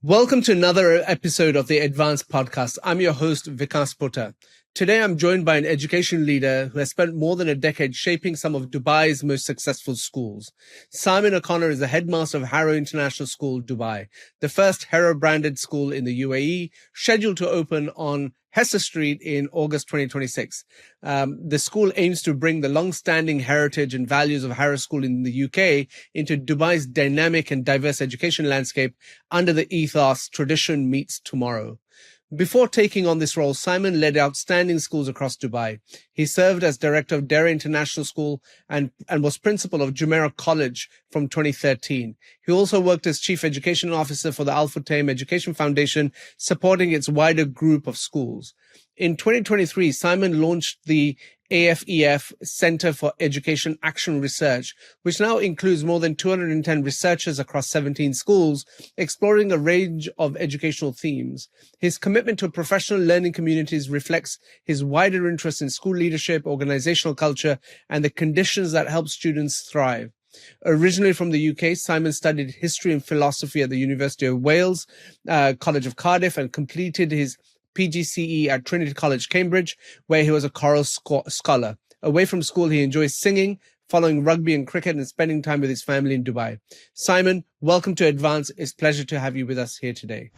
Welcome to another episode of the EdVance Podcast. I'm your host, Vikas Pota. Today, I'm joined by an education leader who has spent more than a decade shaping some of Dubai's most successful schools. Simon O'Connor is the headmaster of Harrow International School, Dubai, the first Harrow-branded school in the UAE, scheduled to open on Hester Street in August 2026. The school aims to bring the long-standing heritage and values of Harrow School in the UK into Dubai's dynamic and diverse education landscape under the ethos tradition meets tomorrow. Before taking on this role, Simon led outstanding schools across Dubai. He served as director of Dera International School and was principal of Jumeirah College from 2013. He also worked as chief education officer for the Al Futtaim Education Foundation, supporting its wider group of schools. In 2023, Simon launched the AFEF Center for Education Action Research, which now includes more than 210 researchers across 17 schools, exploring a range of educational themes. His commitment to professional learning communities reflects his wider interest in school leadership, organizational culture, and the conditions that help students thrive. Originally from the UK, Simon studied history and philosophy at the University of Wales, College of Cardiff, and completed his PGCE at Trinity College, Cambridge, where he was a choral scholar. Away from school, he enjoys singing, following rugby and cricket, and spending time with his family in Dubai. Simon, welcome to EdVance. It's a pleasure to have you with us here today.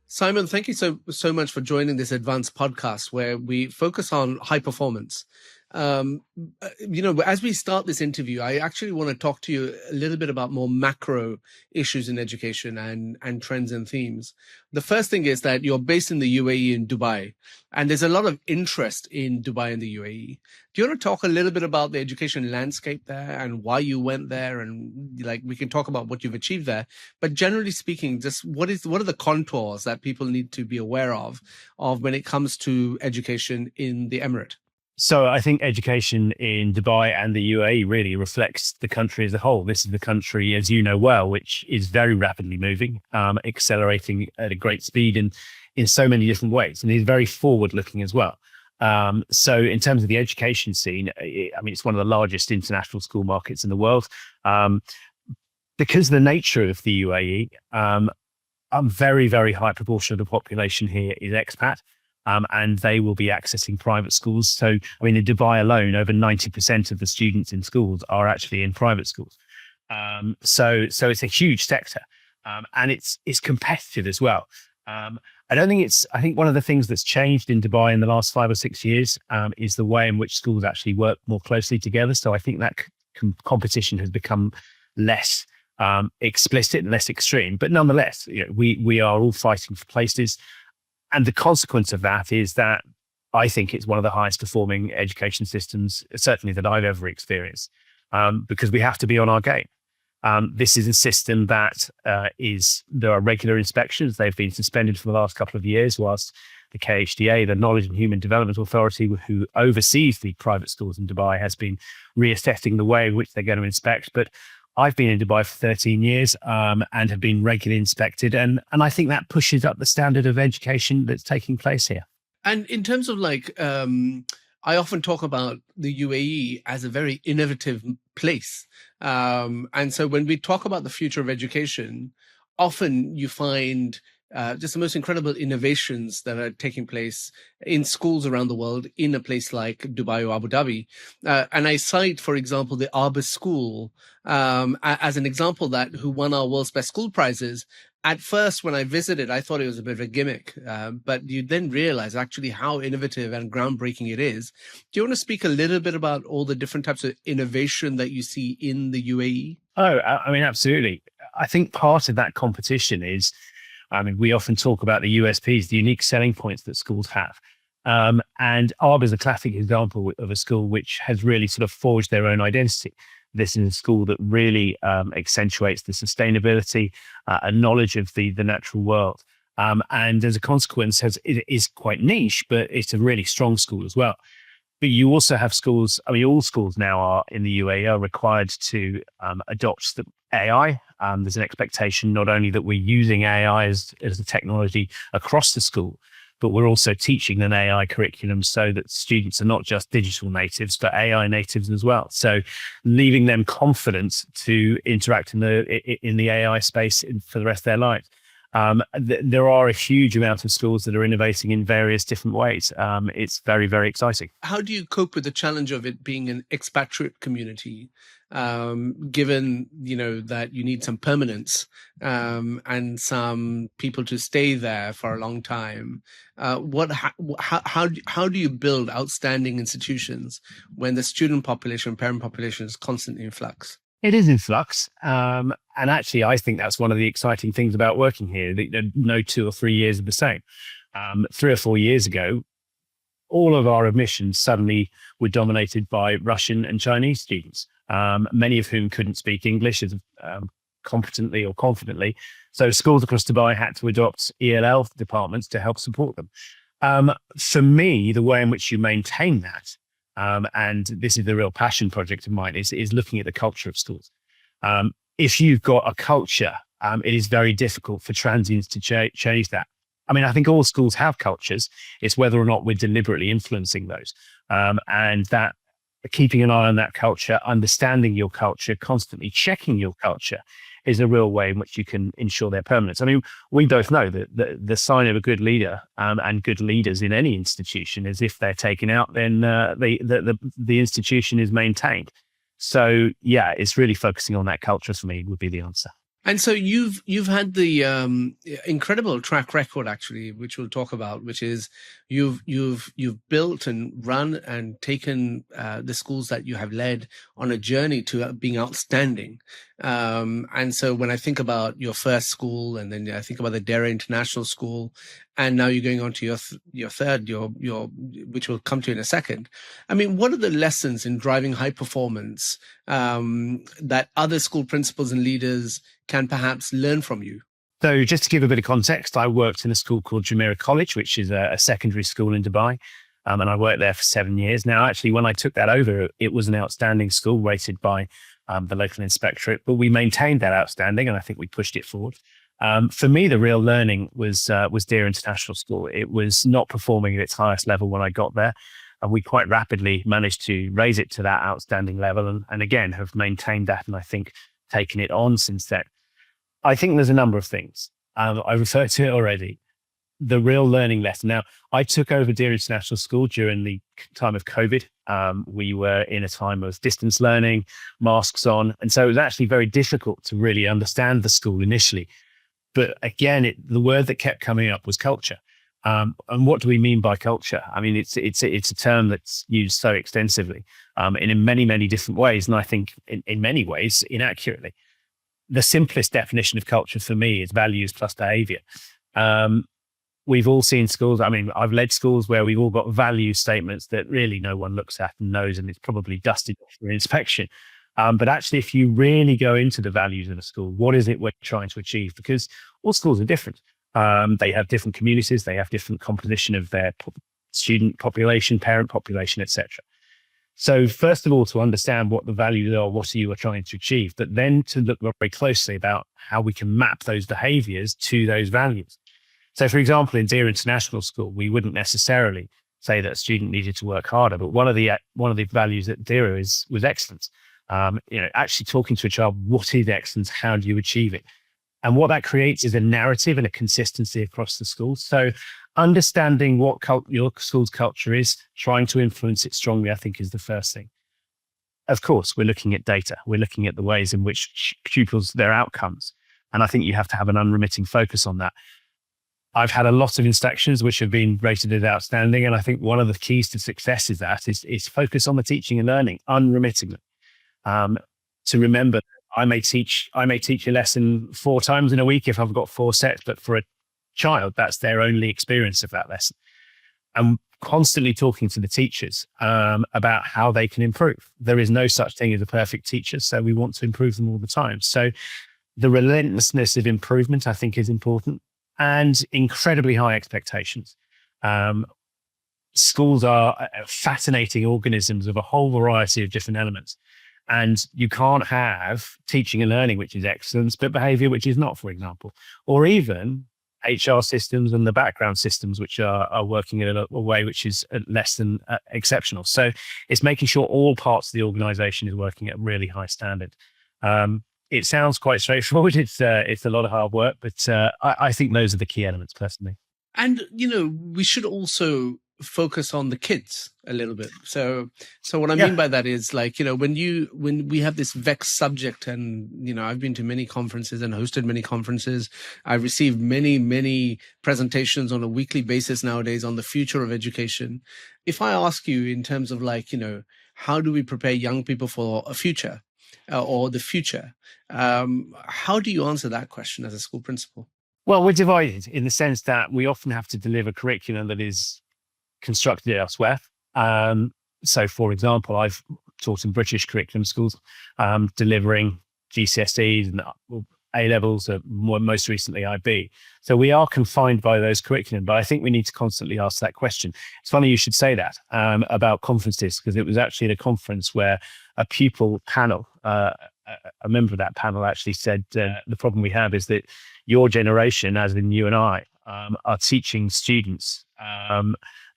Simon, thank you so much for joining this EdVance podcast, where we focus on high performance. As we start this interview, I actually want to talk to you a little bit about more macro issues in education and trends and themes. The first thing is that you're based in the UAE in Dubai, and there's a lot of interest in Dubai and the UAE. Do you want to talk a little bit about the education landscape there and why you went there? And we can talk about what you've achieved there. But generally speaking, just what are the contours that people need to be aware of when it comes to education in the Emirate? So I think education in Dubai and the UAE really reflects the country as a whole. This is the country, as you know well, which is very rapidly moving, accelerating at a great speed in so many different ways, and is very forward-looking as well. So in terms of the education scene, it's one of the largest international school markets in the world. Because of the nature of the UAE, a very, very high proportion of the population here is expat. And they will be accessing private schools. So, in Dubai alone, over 90% of the students in schools are actually in private schools. So it's a huge sector, and it's competitive as well. I think one of the things that's changed in Dubai in the last 5 or 6 years is the way in which schools actually work more closely together. So I think that competition has become less explicit and less extreme. But nonetheless, we are all fighting for places. And the consequence of that is that I think it's one of the highest performing education systems, certainly that I've ever experienced, because we have to be on our game. This is a system that there are regular inspections. They've been suspended for the last couple of years, whilst the KHDA, the Knowledge and Human Development Authority, who oversees the private schools in Dubai, has been reassessing the way in which they're going to inspect. But I've been in Dubai for 13 years and have been regularly inspected. And I think that pushes up the standard of education that's taking place here. And in terms of I often talk about the UAE as a very innovative place. And so when we talk about the future of education, often you find just the most incredible innovations that are taking place in schools around the world in a place like Dubai or Abu Dhabi. And I cite, for example, the Arbor School as an example who won our World's Best School prizes. At first, when I visited, I thought it was a bit of a gimmick, but you then realize actually how innovative and groundbreaking it is. Do you want to speak a little bit about all the different types of innovation that you see in the UAE? Oh, absolutely. I think part of that competition is, we often talk about the USPs, the unique selling points that schools have. And Arb is a classic example of a school which has really sort of forged their own identity. This is a school that really accentuates the sustainability and knowledge of the natural world. And as a consequence, it is quite niche, but it's a really strong school as well. But you also have schools, all schools now are in the UAE are required to adopt the AI. There's an expectation not only that we're using AI as a technology across the school, but we're also teaching an AI curriculum so that students are not just digital natives, but AI natives as well. So leaving them confident to interact in the AI space for the rest of their lives. There are a huge amount of schools that are innovating in various different ways. It's very, very exciting. How do you cope with the challenge of it being an expatriate community, given, that you need some permanence and some people to stay there for a long time? How do you build outstanding institutions when the student population, parent population is constantly in flux? It is in flux. And actually, I think that's one of the exciting things about working here. No 2 or 3 years are the same. 3 or 4 years ago, all of our admissions suddenly were dominated by Russian and Chinese students, many of whom couldn't speak English as competently or confidently. So schools across Dubai had to adopt ELL departments to help support them. For me, the way in which you maintain that, and this is the real passion project of mine, is looking at the culture of schools. If you've got a culture, it is very difficult for transients to change that. I mean, I think all schools have cultures. It's whether or not we're deliberately influencing those. And that keeping an eye on that culture, understanding your culture, constantly checking your culture is a real way in which you can ensure their permanence. I mean, we both know that the sign of a good leader and good leaders in any institution is if they're taken out, then the institution is maintained. So yeah, it's really focusing on that culture for me would be the answer. And so you've had the incredible track record, actually, which we'll talk about, which is you've built and run and taken the schools that you have led on a journey to being outstanding. And so when I think about your first school, and then I think about the Dera International School, and now you're going on to your third, your which we'll come to in a second. I mean, what are the lessons in driving high performance that other school principals and leaders can perhaps learn from you? So just to give a bit of context, I worked in a school called Jumeirah College, which is a secondary school in Dubai. And I worked there for 7 years. Now, actually, when I took that over, it was an outstanding school rated by the local inspectorate, but we maintained that outstanding, and I think we pushed it forward. For me, the real learning was Dera International School. It was not performing at its highest level when I got there. And we quite rapidly managed to raise it to that outstanding level. And again, have maintained that, and I think taken it on since then. I think there's a number of things. I referred to it already. The real learning lesson. Now, I took over Dera International School during the time of COVID. We were in a time of distance learning, masks on. And so it was actually very difficult to really understand the school initially. But again, the word that kept coming up was culture. And what do we mean by culture? I mean, it's a term that's used so extensively and in many, many different ways. And I think in many ways, inaccurately. The simplest definition of culture for me is values plus behavior. We've all seen schools. I mean, I've led schools where we've all got value statements that really no one looks at and knows, and it's probably dusted off for inspection. But actually, if you really go into the values of a school, what is it we're trying to achieve? Because all schools are different. They have different communities. They have different composition of their student population, parent population, etc. So first of all, to understand what the values are, what you are trying to achieve, but then to look very closely about how we can map those behaviors to those values. So for example, in Dera International School, we wouldn't necessarily say that a student needed to work harder, but one of the values at Dera was excellence. Actually talking to a child, what is excellence? How do you achieve it? And what that creates is a narrative and a consistency across the school. So understanding what your school's culture is, trying to influence it strongly, I think is the first thing. Of course, we're looking at data. We're looking at the ways in which pupils, their outcomes. And I think you have to have an unremitting focus on that. I've had a lot of inspections which have been rated as outstanding. And I think one of the keys to success is focus on the teaching and learning unremittingly. To remember, I may teach a lesson 4 times in a week if I've got 4 sets, but for a child, that's their only experience of that lesson. I'm constantly talking to the teachers about how they can improve. There is no such thing as a perfect teacher, so we want to improve them all the time. So the relentlessness of improvement, I think, is important, and incredibly high expectations. Schools are fascinating organisms of a whole variety of different elements. And you can't have teaching and learning, which is excellence, but behavior, which is not, for example. Or even HR systems and the background systems, which are working in a way which is less than exceptional. So it's making sure all parts of the organization is working at a really high standard. It sounds quite straightforward. It's a lot of hard work, but I think those are the key elements personally. And, we should also focus on the kids a little bit. So what I mean by that is like, when we have this vexed subject and, I've been to many conferences and hosted many conferences. I've received many presentations on a weekly basis nowadays on the future of education. If I ask you in terms of like, how do we prepare young people for a future or the future? How do you answer that question as a school principal? Well, we're divided in the sense that we often have to deliver curriculum that is constructed elsewhere. So, for example, I've taught in British curriculum schools, delivering GCSEs and A levels, most recently IB. So we are confined by those curriculum, but I think we need to constantly ask that question. It's funny you should say that about conferences, because it was actually at a conference where a pupil panel, a member of that panel actually said, the problem we have is that your generation, as in you and I, are teaching students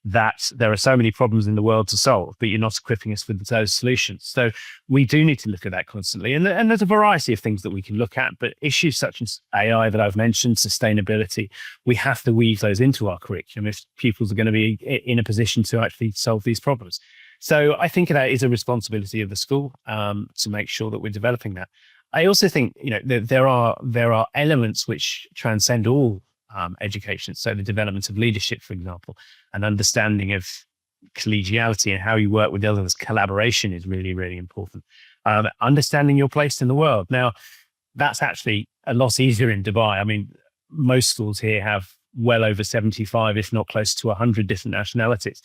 that there are so many problems in the world to solve, but you're not equipping us with those solutions. So we do need to look at that constantly. And there's a variety of things that we can look at, but issues such as AI that I've mentioned, sustainability, we have to weave those into our curriculum if pupils are going to be in a position to actually solve these problems. So I think that is a responsibility of the school to make sure that we're developing that. I also think, there are elements which transcend all education. So the development of leadership, for example, and understanding of collegiality and how you work with others, collaboration is really, really important. Understanding your place in the world. Now, that's actually a lot easier in Dubai. I mean, most schools here have well over 75, if not close to 100 different nationalities.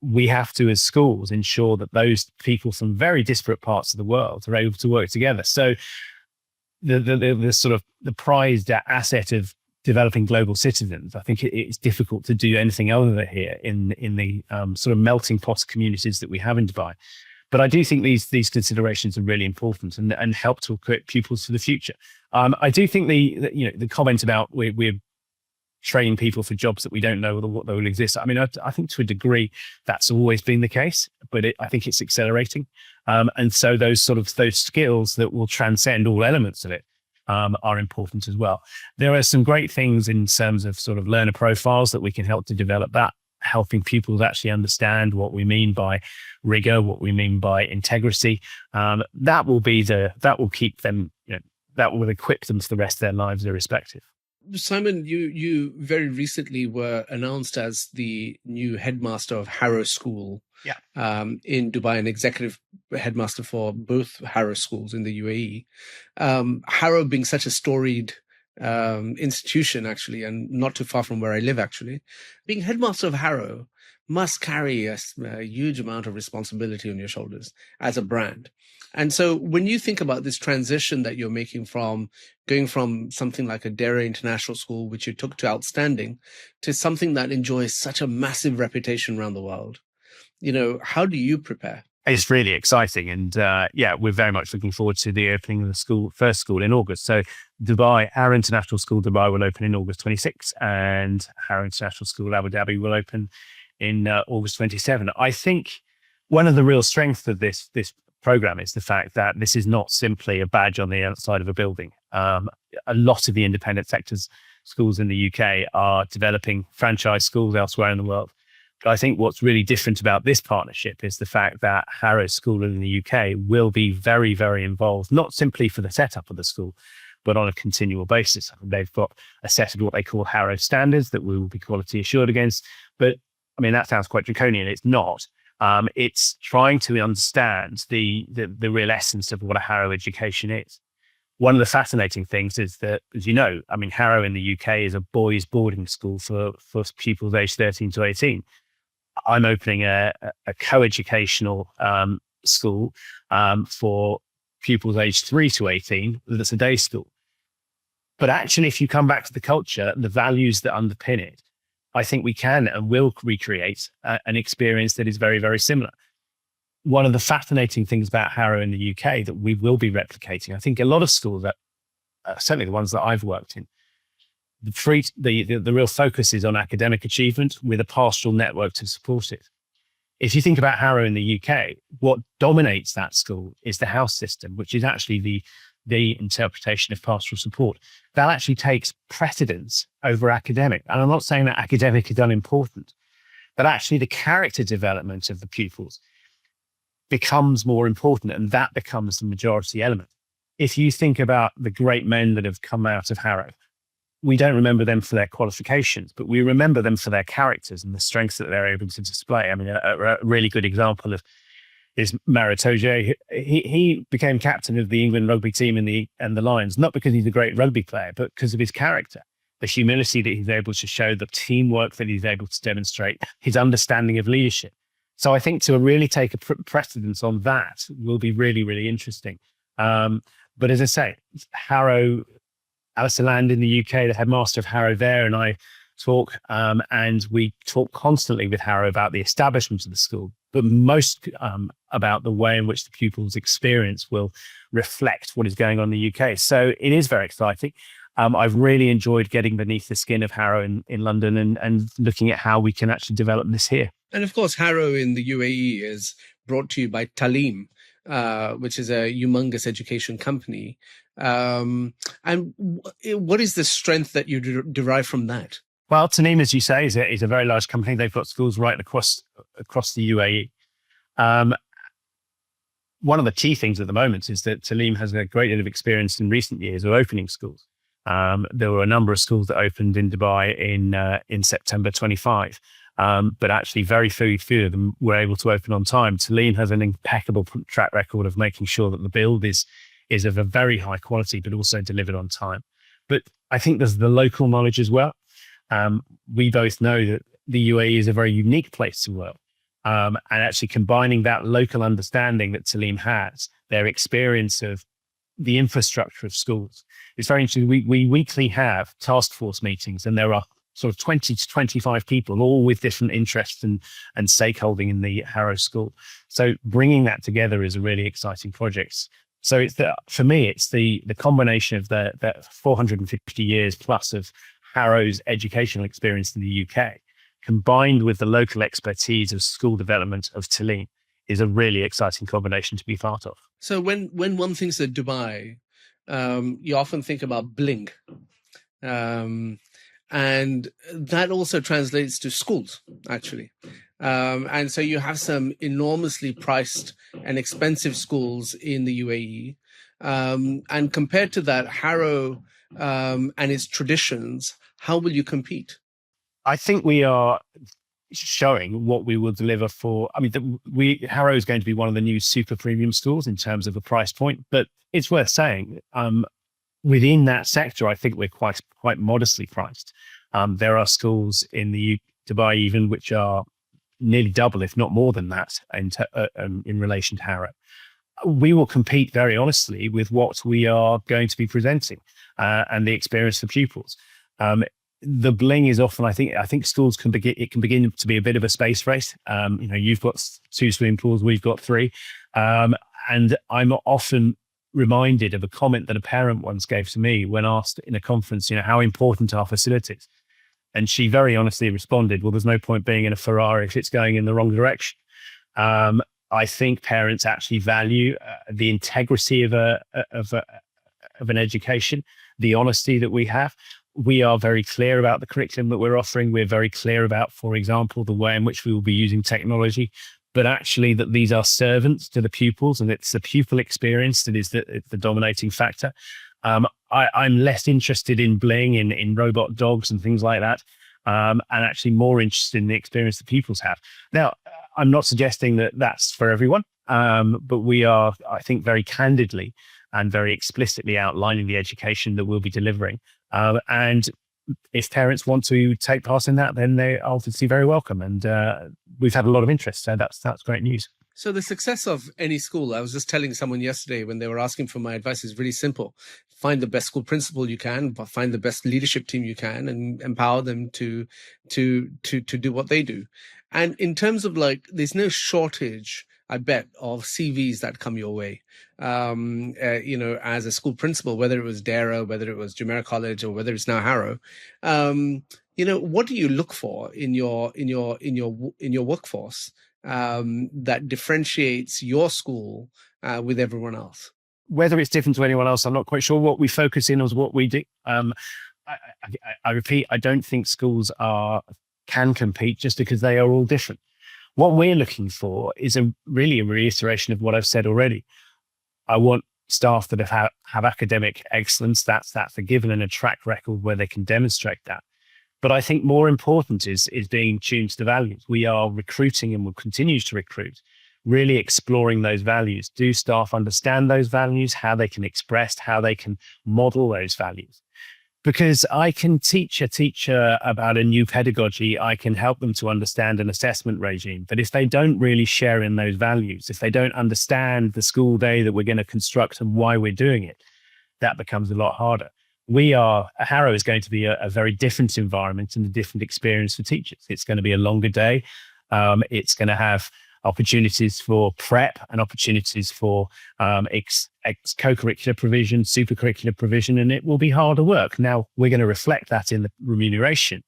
We have to, as schools, ensure that those people from very disparate parts of the world are able to work together. So the sort of the prized asset of developing global citizens, I think it's difficult to do anything other than here in the sort of melting pot communities that we have in Dubai. But I do think these considerations are really important and help to equip pupils for the future. I do think the comment about we're training people for jobs that we don't know what they will exist. I mean, I think to a degree that's always been the case, but I think it's accelerating. And so those skills that will transcend all elements of it are important as well. There are some great things in terms of sort of learner profiles that we can help to develop that, helping pupils actually understand what we mean by rigor, what we mean by integrity. That will keep them, that will equip them for the rest of their lives irrespective. Simon, you very recently were announced as the new headmaster of Harrow School in Dubai, an executive headmaster for both Harrow schools in the UAE. Harrow being such a storied institution, actually, and not too far from where I live, actually. Being headmaster of Harrow must carry a huge amount of responsibility on your shoulders as a brand. And so when you think about this transition that you're making from going from something like a Dera International School, which you took to outstanding, to something that enjoys such a massive reputation around the world, how do you prepare? It's really exciting. And we're very much looking forward to the opening of the first school in August. So Dubai, Harrow International School Dubai will open in August 26, and Harrow International School Abu Dhabi will open in August 27. I think one of the real strengths of this program is the fact that this is not simply a badge on the outside of a building. A lot of the independent sectors schools in the UK are developing franchise schools elsewhere in the world. But I think what's really different about this partnership is the fact that Harrow School in the UK will be very, very involved, not simply for the setup of the school, but on a continual basis. They've got a set of what they call Harrow standards that we will be quality assured against. But I mean, that sounds quite draconian. It's not. It's trying to understand the real essence of what a Harrow education is. One of the fascinating things is that, as you know, I mean, Harrow in the UK is a boys' boarding school for pupils aged 13 to 18. I'm opening a co-educational school for pupils aged 3 to 18 that's a day school. But actually, if you come back to the culture, the values that underpin it, I think we can and will recreate an experience that is very, very similar. One of the fascinating things about Harrow in the UK that we will be replicating, I think a lot of schools, that certainly the ones that I've worked in, the real focus is on academic achievement with a pastoral network to support it. If you think about Harrow in the UK, what dominates that school is the house system, which is actually the interpretation of pastoral support. That actually takes precedence over academic. And I'm not saying that academic is unimportant, but actually the character development of the pupils becomes more important, and that becomes the majority element. If you think about the great men that have come out of Harrow, we don't remember them for their qualifications, but we remember them for their characters and the strengths that they're able to display. I mean, a really good example of is Maritoje. He became captain of the England rugby team and the Lions, not because he's a great rugby player, but because of his character, the humility that he's able to show, the teamwork that he's able to demonstrate, his understanding of leadership. So I think to really take a precedence on that will be really, really interesting. But as I say, Harrow, Alistair Land in the UK, the headmaster of Harrow there, and I talk, and we talk constantly with Harrow about the establishment of the school, but most about the way in which the pupils' experience will reflect what is going on in the UK. So it is very exciting. I've really enjoyed getting beneath the skin of Harrow in London and looking at how we can actually develop this here. And of course, Harrow in the UAE is brought to you by Taaleem, which is a humongous education company. And what is the strength that you derive from that? Well, Taaleem, as you say, is a very large company. They've got schools right across the UAE. One of the key things at the moment is that Taaleem has a great deal of experience in recent years of opening schools. There were a number of schools that opened in Dubai in September 25, but actually very few of them were able to open on time. Taaleem has an impeccable track record of making sure that the build is of a very high quality, but also delivered on time. But I think there's the local knowledge as well. We both know that the UAE is a very unique place to work. And actually combining that local understanding that Taaleem has, their experience of the infrastructure of schools. It's very interesting. We weekly have task force meetings, and there are sort of 20 to 25 people, all with different interests and stakeholding in the Harrow School. So bringing that together is a really exciting project. So for me, it's the combination of the 450 years plus of Harrow's educational experience in the UK, combined with the local expertise of school development of Taaleem, is a really exciting combination to be part of. So when one thinks of Dubai, you often think about bling. And that also translates to schools, actually. And so you have some enormously priced and expensive schools in the UAE. And compared to that, Harrow and its traditions, how will you compete? I think we are showing what we will deliver for. I mean, Harrow is going to be one of the new super premium schools in terms of the price point, but it's worth saying within that sector, I think we're quite modestly priced. There are schools in the Dubai even which are nearly double, if not more than that, in relation to Harrow. We will compete very honestly with what we are going to be presenting and the experience for pupils. The bling is often, I think schools can begin to be a bit of a space race. You've got 2 swimming pools, we've got 3. And I'm often reminded of a comment that a parent once gave to me when asked in a conference, how important are facilities? And she very honestly responded, well, there's no point being in a Ferrari if it's going in the wrong direction. I think parents actually value the integrity of an education, the honesty that we have. We are very clear about the curriculum that we're offering. We're very clear about, for example, the way in which we will be using technology, but actually that these are servants to the pupils, and it's the pupil experience that is the dominating factor. I'm less interested in bling, in robot dogs and things like that, and actually more interested in the experience the pupils have. Now, I'm not suggesting that that's for everyone, but we are, I think, very candidly and very explicitly outlining the education that we'll be delivering. And if parents want to take part in that, then they are obviously very welcome. And we've had a lot of interest, so that's great news. So the success of any school, I was just telling someone yesterday when they were asking for my advice, is really simple. Find the best school principal you can, but find the best leadership team you can, and empower them to do what they do. And in terms of there's no shortage I bet, of CVs that come your way, as a school principal, whether it was Dara, whether it was Jumeirah College, or whether it's now Harrow. What do you look for in your workforce that differentiates your school with everyone else? Whether it's different to anyone else, I'm not quite sure. What we focus in on is what we do. I repeat, I don't think schools can compete just because they are all different. What we're looking for is really a reiteration of what I've said already. I want staff that have academic excellence. That's a given, and a track record where they can demonstrate that. But I think more important is being tuned to the values. We are recruiting and will continue to recruit, really exploring those values. Do staff understand those values, how they can express, how they can model those values? Because I can teach a teacher about a new pedagogy, I can help them to understand an assessment regime. But if they don't really share in those values, if they don't understand the school day that we're going to construct and why we're doing it, that becomes a lot harder. Harrow is going to be a very different environment and a different experience for teachers. It's going to be a longer day. It's going to have opportunities for prep and opportunities for co-curricular provision, supercurricular provision, and it will be harder work. Now, we're going to reflect that in the remuneration,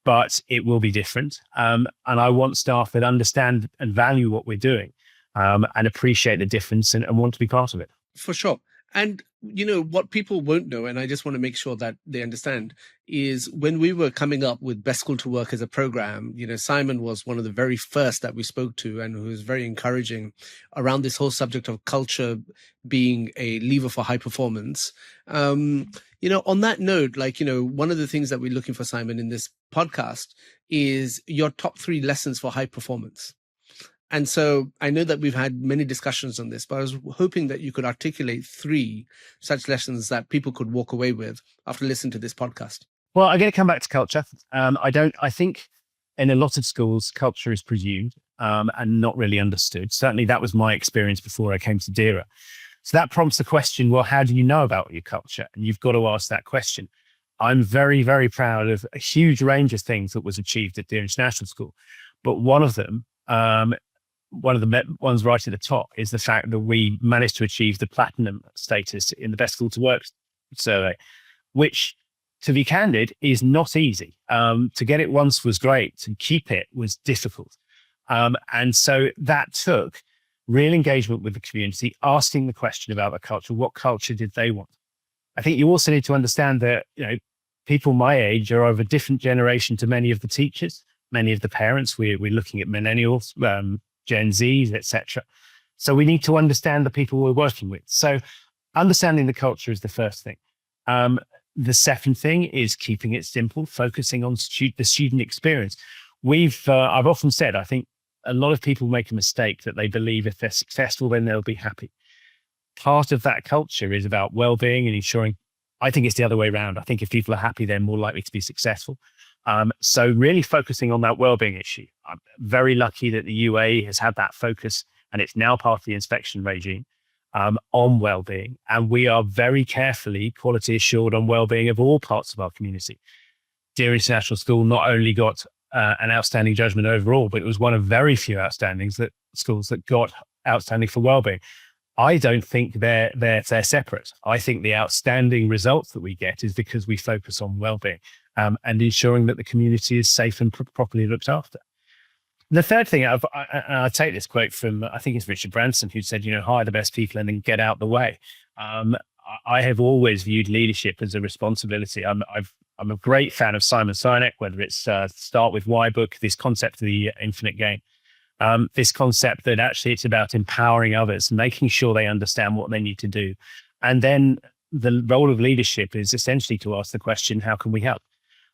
but it will be different. And I want staff that understand and value what we're doing and appreciate the difference and want to be part of it. For sure. And, what people won't know, and I just want to make sure that they understand, is when we were coming up with Best School to Work as a program, Simon was one of the very first that we spoke to, and who was very encouraging around this whole subject of culture being a lever for high performance. On that note, one of the things that we're looking for, Simon, in this podcast is your top 3 lessons for high performance. And so I know that we've had many discussions on this, but I was hoping that you could articulate 3 such lessons that people could walk away with after listening to this podcast. Well, I'm going to come back to culture. I think in a lot of schools, culture is presumed and not really understood. Certainly that was my experience before I came to DERA. So that prompts the question, well, how do you know about your culture? And you've got to ask that question. I'm very, very proud of a huge range of things that was achieved at DERA International School. But one of them, one of the ones right at the top, is the fact that we managed to achieve the platinum status in the Best School to Work survey, which, to be candid, is not easy. To get it once was great. To keep it was difficult. And so that took real engagement with the community, asking the question about the culture. What culture did they want? I think you also need to understand that, people my age are of a different generation to many of the teachers, many of the parents. We're looking at millennials, Gen Zs, etc. So we need to understand the people we're working with. So understanding the culture is the first thing. The second thing is keeping it simple, focusing on the student experience. I've often said, I think a lot of people make a mistake that they believe if they're successful, then they'll be happy. Part of that culture is about well-being and ensuring. I think it's the other way around. I think if people are happy, they're more likely to be successful. So really focusing on that wellbeing issue. I'm very lucky that the UAE has had that focus, and it's now part of the inspection regime on wellbeing. And we are very carefully quality assured on wellbeing of all parts of our community. DERA International School not only got an outstanding judgment overall, but it was one of very few schools that got outstanding for wellbeing. I don't think they're separate. I think the outstanding results that we get is because we focus on wellbeing. And ensuring that the community is safe and properly looked after. The third thing, I take this quote from, I think it's Richard Branson, who said, hire the best people and then get out the way. I have always viewed leadership as a responsibility. I'm a great fan of Simon Sinek, whether it's Start With Why book, this concept of the infinite game, this concept that actually it's about empowering others, making sure they understand what they need to do. And then the role of leadership is essentially to ask the question, how can we help?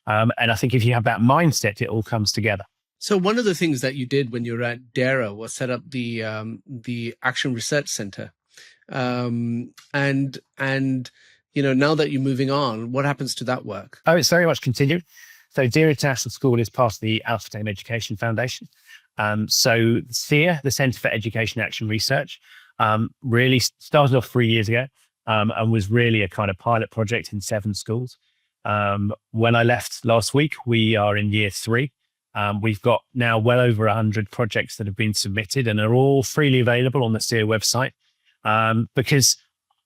And I think if you have that mindset, it all comes together. So one of the things that you did when you were at DERA was set up the Action Research Center. And now that you're moving on, what happens to that work? Oh, it's very much continued. So DERA International School is part of the Alpha Dame Education Foundation. So SEAR, the Centre for Education Action Research, really started off 3 years ago and was really a kind of pilot project in 7 schools. When I left last week, we are in year 3. We've got now well over 100 projects that have been submitted and are all freely available on the SEER website, because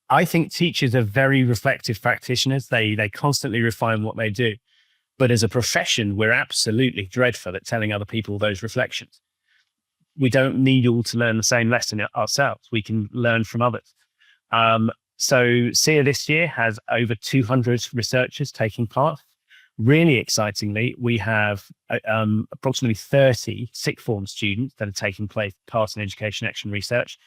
I think teachers are very reflective practitioners. They constantly refine what they do. But as a profession, we're absolutely dreadful at telling other people those reflections. We don't need all to learn the same lesson ourselves. We can learn from others. So SEER this year has over 200 researchers taking part. Really excitingly, we have approximately 30 sixth form students that are taking part in education action research.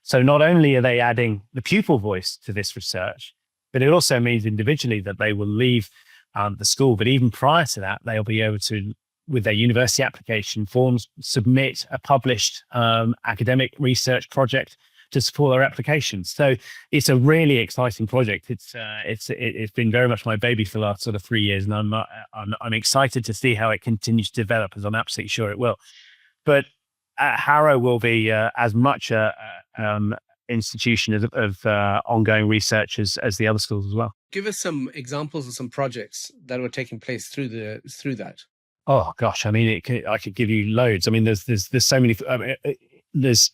So not only are they adding the pupil voice to this research, but it also means individually that they will leave the school. But even prior to that, they'll be able to, with their university application forms, submit a published academic research project to support their applications. So it's a really exciting project. It's been very much my baby for the last sort of 3 years, and I'm excited to see how it continues to develop, as I'm absolutely sure it will. But Harrow will be as much a institution of ongoing research as the other schools as well. Give us some examples of some projects that were taking place through that. Oh gosh, I mean, I could give you loads. I mean, there's so many. There's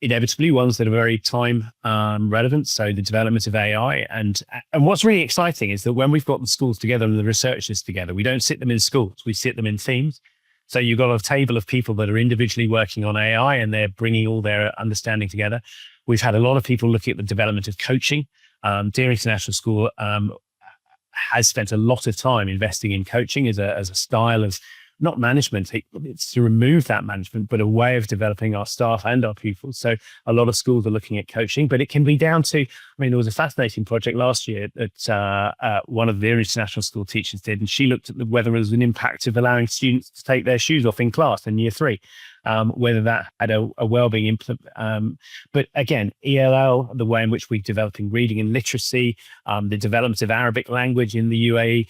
inevitably ones that are very time relevant. So the development of AI, and what's really exciting is that when we've got the schools together and the researchers together, we don't sit them in schools, we sit them in teams. So you've got a table of people that are individually working on AI, and they're bringing all their understanding together. We've had a lot of people looking at the development of coaching. Dear International School has spent a lot of time investing in coaching as a style of not management. It's to remove that management, but a way of developing our staff and our pupils. So a lot of schools are looking at coaching, but it can be down to, I mean, there was a fascinating project last year that one of the International School teachers did, and she looked at whether there was an impact of allowing students to take their shoes off in class in year 3. Whether that had a Wellbeing implement. But again, ELL, the way in which we're developing reading and literacy, the development of Arabic language in the UAE,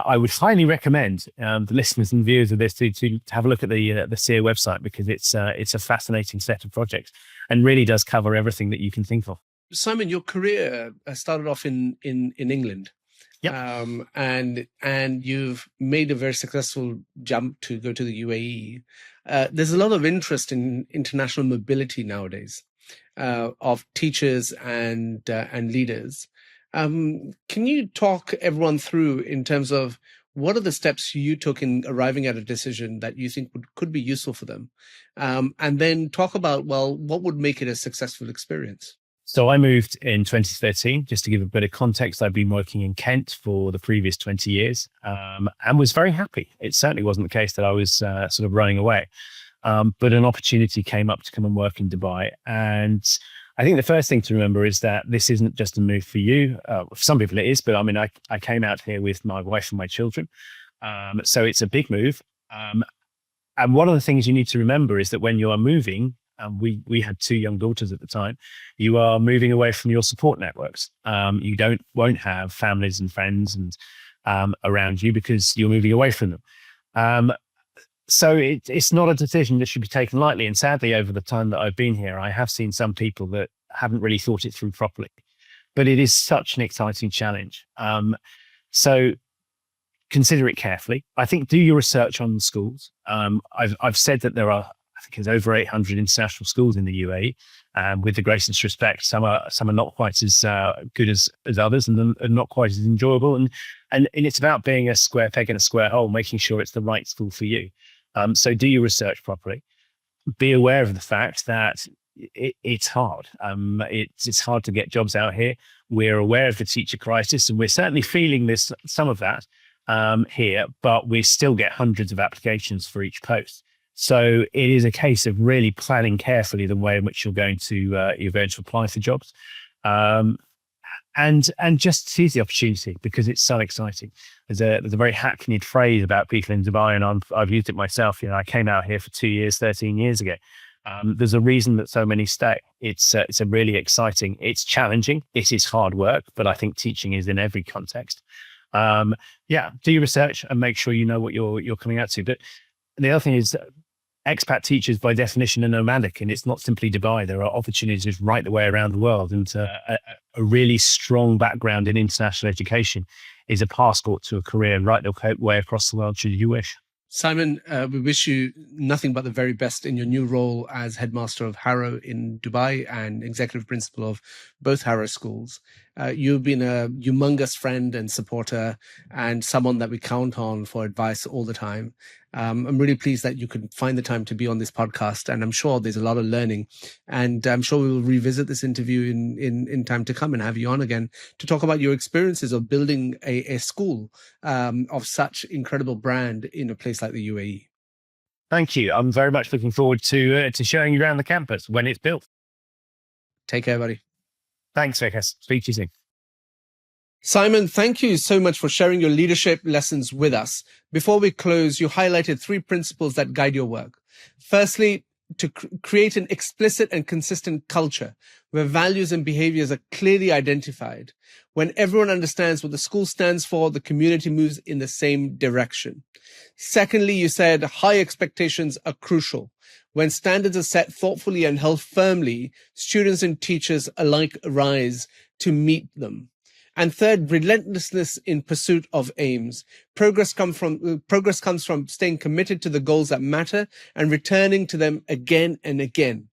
I would highly recommend the listeners and viewers of this to have a look at the SEER website, because it's a fascinating set of projects and really does cover everything that you can think of. Simon, your career started off in England. Yep. And you've made a very successful jump to go to the UAE. There's a lot of interest in international mobility nowadays of teachers and leaders. Can you talk everyone through in terms of what are the steps you took in arriving at a decision that you think could be useful for them? And then talk about, well, what would make it a successful experience? So I moved in 2013, just to give a bit of context. I've been working in Kent for the previous 20 years and was very happy. It certainly wasn't the case that I was sort of running away, but an opportunity came up to come and work in Dubai. And I think the first thing to remember is that this isn't just a move for you. For some people it is, but I mean, I came out here with my wife and my children. So it's a big move. And one of the things you need to remember is that when you are moving, we had 2 young daughters at the time, you are moving away from your support networks. You won't have families and friends and around you because you're moving away from them. So it's not a decision that should be taken lightly. And sadly, over the time that I've been here, I have seen some people that haven't really thought it through properly. But it is such an exciting challenge. So consider it carefully. I think do your research on the schools. I've said that there are, I think there's over 800 international schools in the UAE. With the greatest respect, some are not quite as good as others, and not quite as enjoyable. And it's about being a square peg in a square hole, making sure it's the right school for you. So do your research properly. Be aware of the fact that it's hard. It's hard to get jobs out here. We're aware of the teacher crisis, and we're certainly feeling some of that here. But we still get hundreds of applications for each post. So it is a case of really planning carefully the way in which you're going to apply for jobs, and just seize the opportunity because it's so exciting. There's a very hackneyed phrase about people in Dubai, and I've used it myself. I came out here for 2 years, 13 years ago. There's a reason that so many stay. It's a really exciting. It's challenging. It is hard work, but I think teaching is in every context. Do your research and make sure you know what you're coming out to. But the other thing is, expat teachers by definition are nomadic, and it's not simply Dubai. There are opportunities right the way around the world, and a really strong background in international education is a passport to a career right the way across the world should you wish. Simon, we wish you nothing but the very best in your new role as headmaster of Harrow in Dubai and executive principal of both Harrow schools. You've been a humongous friend and supporter and someone that we count on for advice all the time. I'm really pleased that you could find the time to be on this podcast, and I'm sure there's a lot of learning. And I'm sure we will revisit this interview in time to come and have you on again to talk about your experiences of building a school of such incredible brand in a place like the UAE. Thank you. I'm very much looking forward to showing you around the campus when it's built. Take care, buddy. Thanks, Vikas. Speak to you soon. Simon, thank you so much for sharing your leadership lessons with us. Before we close, you highlighted 3 principles that guide your work. Firstly, to create an explicit and consistent culture where values and behaviors are clearly identified. When everyone understands what the school stands for, the community moves in the same direction. Secondly, you said high expectations are crucial. When standards are set thoughtfully and held firmly, students and teachers alike rise to meet them. And third, relentlessness in pursuit of aims. Progress comes from staying committed to the goals that matter and returning to them again and again.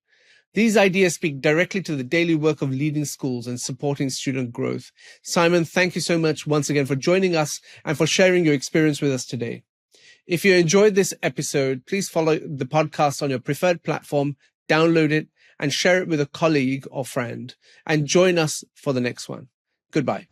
These ideas speak directly to the daily work of leading schools and supporting student growth. Simon, thank you so much once again for joining us and for sharing your experience with us today. If you enjoyed this episode, please follow the podcast on your preferred platform, download it, and share it with a colleague or friend. And join us for the next one. Goodbye.